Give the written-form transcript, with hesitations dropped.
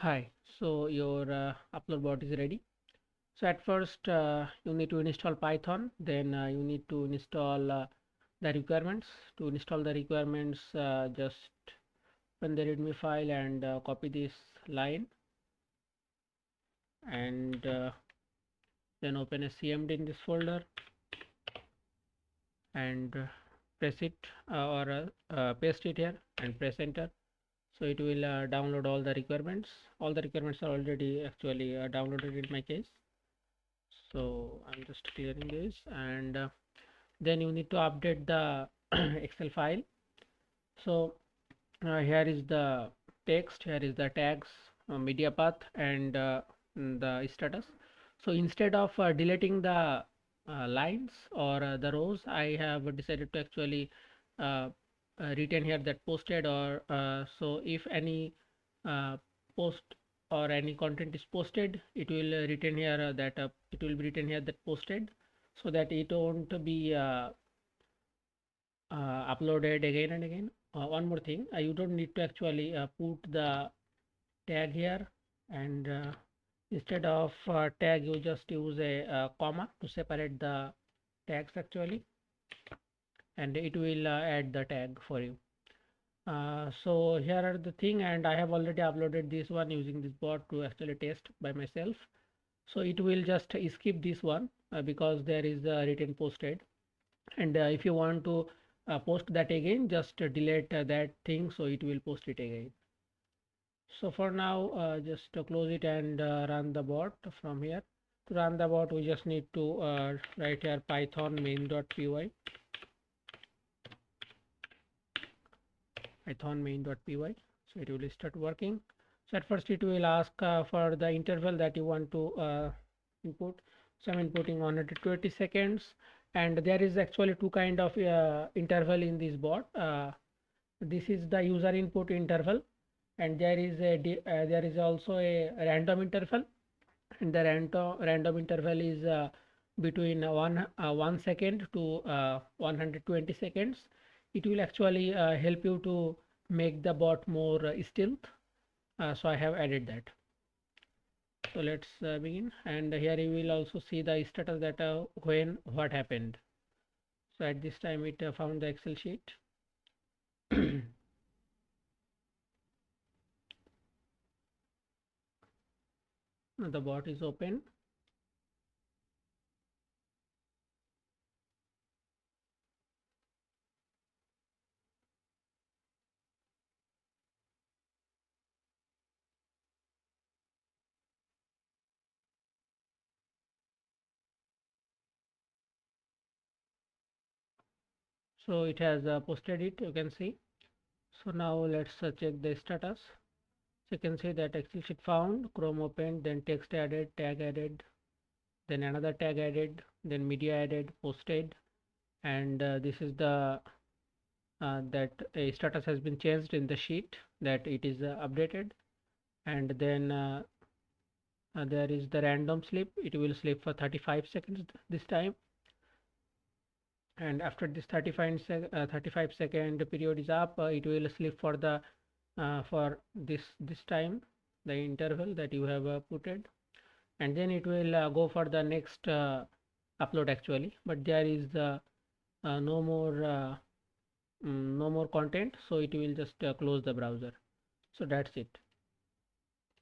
Hi, so your upload bot is ready. So at first you need to install Python, then you need to install the requirements. To install the requirements, just open the readme file and copy this line and then open a CMD in this folder and press it or paste it here and press enter. So it will download all the requirements. All the requirements are already actually downloaded in my case. So I'm just clearing this and then you need to update the Excel file. So here is the text, here is the tags, media path and the status. So instead of deleting the lines or the rows, I have decided to actually uh, retain here that posted or so if any uh, post or any content is posted, it will retain here that it will be written here that posted, so that it won't be uploaded again and again. One more thing, you don't need to actually put the tag here, and instead of tag you just use a comma to separate the tags actually, and it will add the tag for you. So here are the thing, and I have already uploaded this one using this bot to actually test by myself. So it will just skip this one because there is a written posted, and if you want to post that again, just delete that thing, so it will post it again. So for now just close it and run the bot from here. To run the bot we just need to write here python main.py, so it will start working. So at first it will ask for the interval that you want to input. So I'm inputting 120 seconds, and there is actually two kind of interval in this bot. This is the user input interval, and there is also a random interval, and the random interval is between 1 second to 120 seconds. It will actually help you to make the bot more stealth. So I have added that. So let's begin, and here you will also see the status that when what happened. So at this time it found the Excel sheet. The bot is open. So it has posted it, you can see. So now let's check the status. So you can see that Excel sheet found, Chrome opened, then text added, tag added, then another tag added, then media added, posted, and this is the that a status has been changed in the sheet, that it is updated, and then there is the random sleep. It will sleep for 35 seconds this time, and after this 35 second period is up, it will sleep for the for this time, the interval that you have putted, and then it will go for the next upload actually, but there is no more no more content, so it will just close the browser. So that's it.